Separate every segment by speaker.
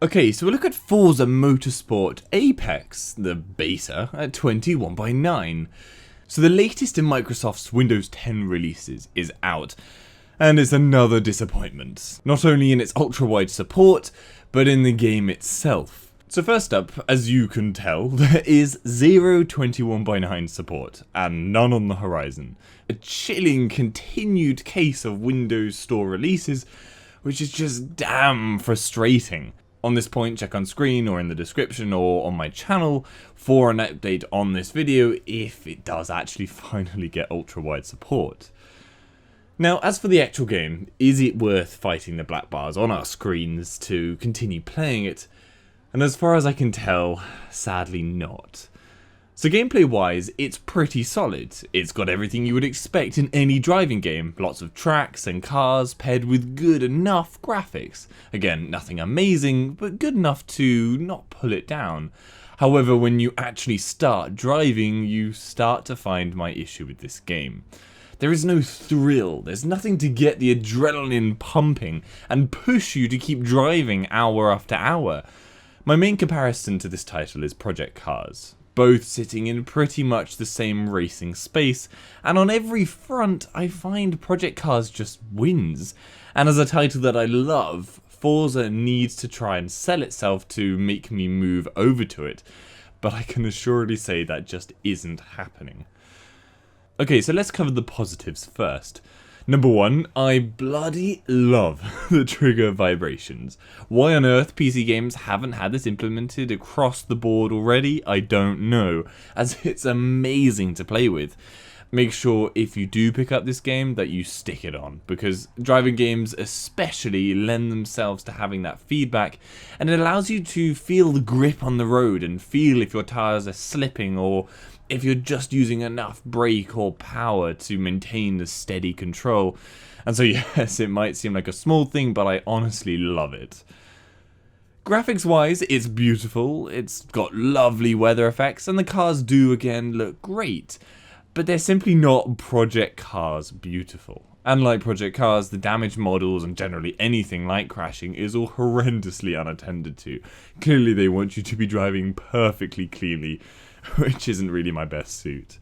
Speaker 1: Okay, so we'll look at Forza Motorsport Apex, the beta, at 21:9. So the latest in Microsoft's Windows 10 releases is out, and it's another disappointment. Not only in its ultra-wide support, but in the game itself. So first up, as you can tell, there is zero 21:9 support, and none on the horizon. A chilling continued case of Windows Store releases, which is just damn frustrating. On this point, check on screen or in the description or on my channel for an update on this video if it does actually finally get ultra-wide support. Now, as for the actual game, is it worth fighting the black bars on our screens to continue playing it? And as far as I can tell, sadly not. So gameplay-wise, it's pretty solid. It's got everything you would expect in any driving game. Lots of tracks and cars paired with good enough graphics. Again, nothing amazing, but good enough to not pull it down. However, when you actually start driving, you start to find my issue with this game. There is no thrill, there's nothing to get the adrenaline pumping and push you to keep driving hour after hour. My main comparison to this title is Project Cars. Both sitting in pretty much the same racing space, and on every front I find Project Cars just wins. And as a title that I love, Forza needs to try and sell itself to make me move over to it, but I can assuredly say that just isn't happening. Okay, so let's cover the positives first. Number one, I bloody love the trigger vibrations. Why on earth PC games haven't had this implemented across the board already, I don't know, as it's amazing to play with. Make sure if you do pick up this game that you stick it on, because driving games especially lend themselves to having that feedback, and it allows you to feel the grip on the road and feel if your tires are slipping or if you're just using enough brake or power to maintain the steady control. And so yes, it might seem like a small thing, but I honestly love it. Graphics wise, it's beautiful, it's got lovely weather effects, and the cars do again look great. But they're simply not Project Cars beautiful. And like Project Cars, the damaged models and generally anything like crashing is all horrendously unattended to. Clearly they want you to be driving perfectly cleanly, which isn't really my best suit.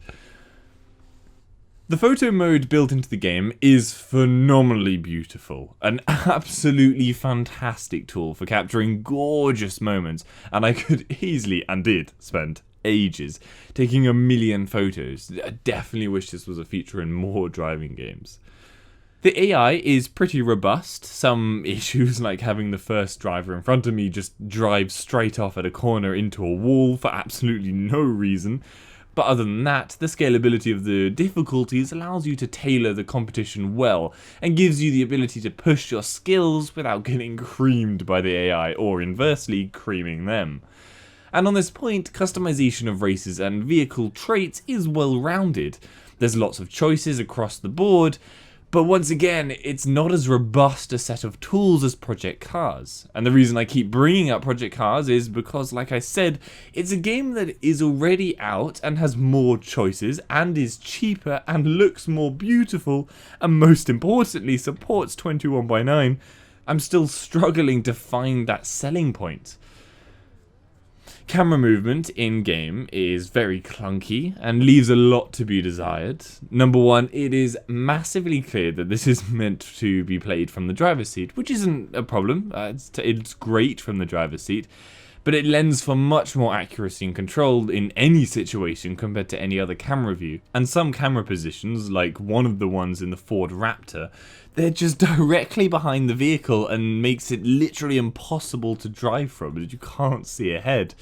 Speaker 1: The photo mode built into the game is phenomenally beautiful, an absolutely fantastic tool for capturing gorgeous moments, and I could easily, and did, spend ages taking a million photos. I definitely wish this was a feature in more driving games. The AI is pretty robust. Some issues like having the first driver in front of me just drive straight off at a corner into a wall for absolutely no reason. But other than that, the scalability of the difficulties allows you to tailor the competition well and gives you the ability to push your skills without getting creamed by the AI or inversely creaming them. And on this point, customization of races and vehicle traits is well rounded. There's lots of choices across the board, but once again, it's not as robust a set of tools as Project Cars. And the reason I keep bringing up Project Cars is because, like I said, it's a game that is already out and has more choices and is cheaper and looks more beautiful and most importantly supports 21:9. I'm still struggling to find that selling point. Camera movement in-game is very clunky and leaves a lot to be desired. Number one, it is massively clear that this is meant to be played from the driver's seat, which isn't a problem. It's great from the driver's seat, but it lends for much more accuracy and control in any situation compared to any other camera view. And some camera positions, like one of the ones in the Ford Raptor, they're just directly behind the vehicle and makes it literally impossible to drive from because you can't see ahead.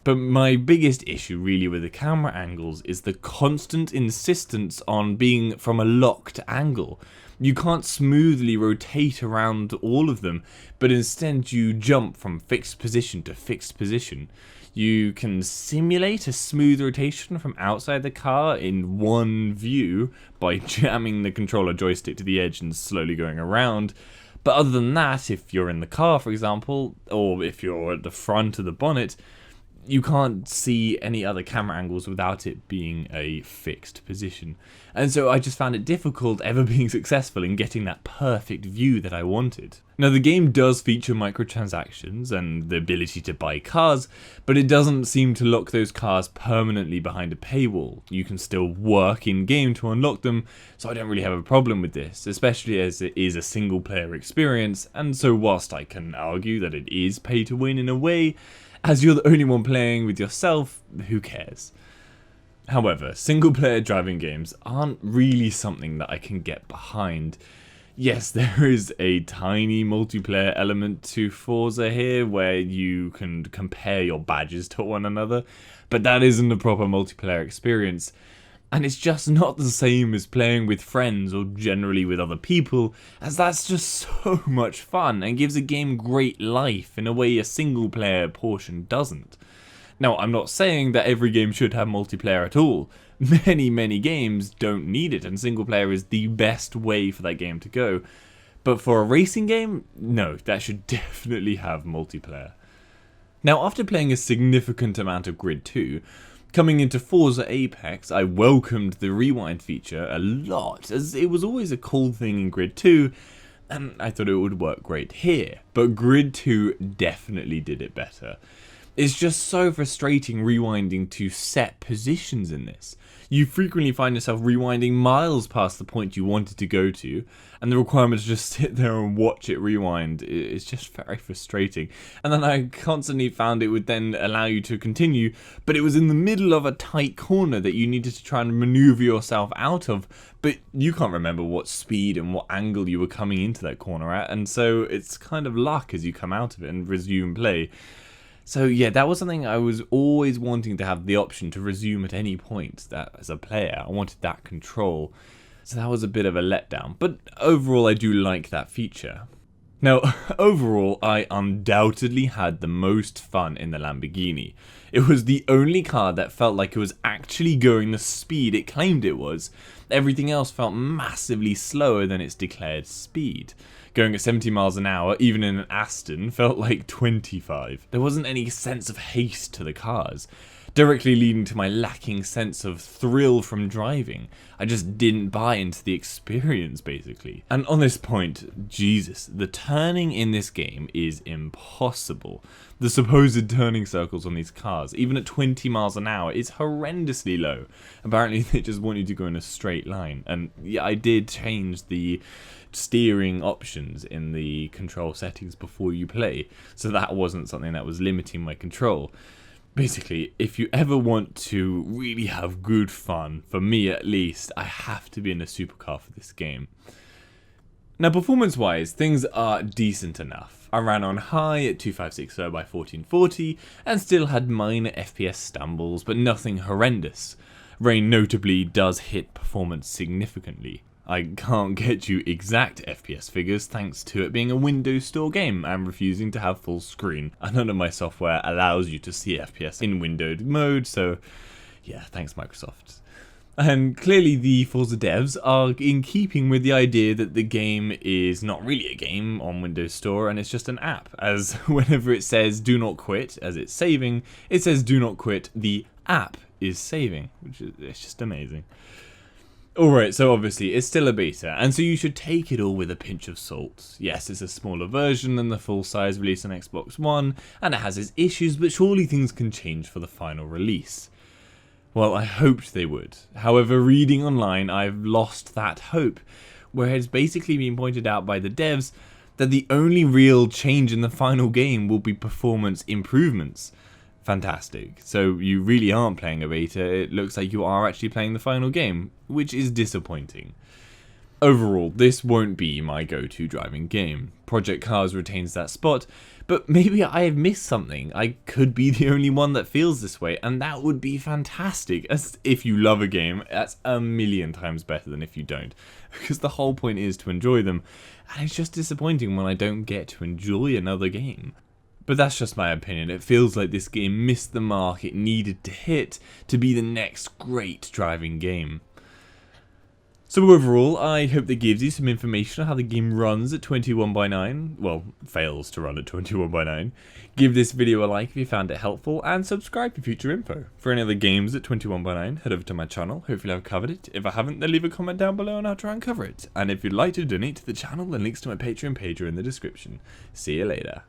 Speaker 1: But my biggest issue really with the camera angles is the constant insistence on being from a locked angle. You can't smoothly rotate around all of them, but instead you jump from fixed position to fixed position. You can simulate a smooth rotation from outside the car in one view by jamming the controller joystick to the edge and slowly going around. But other than that, if you're in the car, for example, or if you're at the front of the bonnet, you can't see any other camera angles without it being a fixed position. And so I just found it difficult ever being successful in getting that perfect view that I wanted. Now, the game does feature microtransactions and the ability to buy cars, but it doesn't seem to lock those cars permanently behind a paywall. You can still work in-game to unlock them, so I don't really have a problem with this, especially as it is a single-player experience, and so whilst I can argue that it is pay-to-win in a way, as you're the only one playing with yourself, who cares? However, single-player driving games aren't really something that I can get behind. Yes, there is a tiny multiplayer element to Forza here where you can compare your badges to one another, but that isn't a proper multiplayer experience. And it's just not the same as playing with friends or generally with other people, as that's just so much fun and gives a game great life in a way a single player portion doesn't. Now, I'm not saying that every game should have multiplayer at all. Many games don't need it, and single player is the best way for that game to go. But for a racing game, no, that should definitely have multiplayer. Now, after playing a significant amount of Grid 2, coming into Forza Apex, I welcomed the rewind feature a lot, as it was always a cool thing in Grid 2, and I thought it would work great here. But Grid 2 definitely did it better. It's just so frustrating rewinding to set positions in this. You frequently find yourself rewinding miles past the point you wanted to go to, and the requirement to just sit there and watch it rewind is just very frustrating. And then I constantly found it would then allow you to continue, but it was in the middle of a tight corner that you needed to try and maneuver yourself out of, but you can't remember what speed and what angle you were coming into that corner at, and so it's kind of luck as you come out of it and resume play. So yeah, that was something I was always wanting to have the option to resume at any point. That as a player, I wanted that control. So that was a bit of a letdown, but overall I do like that feature. Now, overall, I undoubtedly had the most fun in the Lamborghini. It was the only car that felt like it was actually going the speed it claimed it was. Everything else felt massively slower than its declared speed. Going at 70 miles an hour, even in an Aston, felt like 25. There wasn't any sense of haste to the cars, directly leading to my lacking sense of thrill from driving. I just didn't buy into the experience, basically. And on this point, Jesus, the turning in this game is impossible. The supposed turning circles on these cars, even at 20 miles an hour, is horrendously low. Apparently they just want you to go in a straight line. And yeah, I did change the steering options in the control settings before you play, so that wasn't something that was limiting my control. Basically, if you ever want to really have good fun, for me at least, I have to be in a supercar for this game. Now, performance-wise, things are decent enough. I ran on high at 2560 by 1440 and still had minor FPS stumbles, but nothing horrendous. Rain notably does hit performance significantly. I can't get you exact FPS figures thanks to it being a Windows Store game and refusing to have full screen. And none of my software allows you to see FPS in windowed mode, so yeah, thanks Microsoft. And clearly the Forza devs are in keeping with the idea that the game is not really a game on Windows Store and it's just an app, as whenever it says do not quit as it's saving, it says do not quit, the app is saving, which is it's just amazing. Alright, so obviously it's still a beta, and so you should take it all with a pinch of salt. Yes, it's a smaller version than the full-size release on Xbox One, and it has its issues, but surely things can change for the final release. Well, I hoped they would. However, reading online, I've lost that hope, where it's basically been pointed out by the devs that the only real change in the final game will be performance improvements. Fantastic. So you really aren't playing a beta, it looks like you are actually playing the final game, which is disappointing. Overall, this won't be my go-to driving game. Project Cars retains that spot, but maybe I have missed something. I could be the only one that feels this way, and that would be fantastic. As if you love a game, that's a million times better than if you don't, because the whole point is to enjoy them, and it's just disappointing when I don't get to enjoy another game. But that's just my opinion. It feels like this game missed the mark it needed to hit to be the next great driving game. So overall, I hope that gives you some information on how the game runs at 21:9, well, fails to run at 21:9. Give this video a like if you found it helpful, and subscribe for future info. For any other games at 21:9, head over to my channel, hopefully I've covered it. If I haven't, then leave a comment down below and I'll try and cover it. And if you'd like to donate to the channel, then links to my Patreon page are in the description. See you later.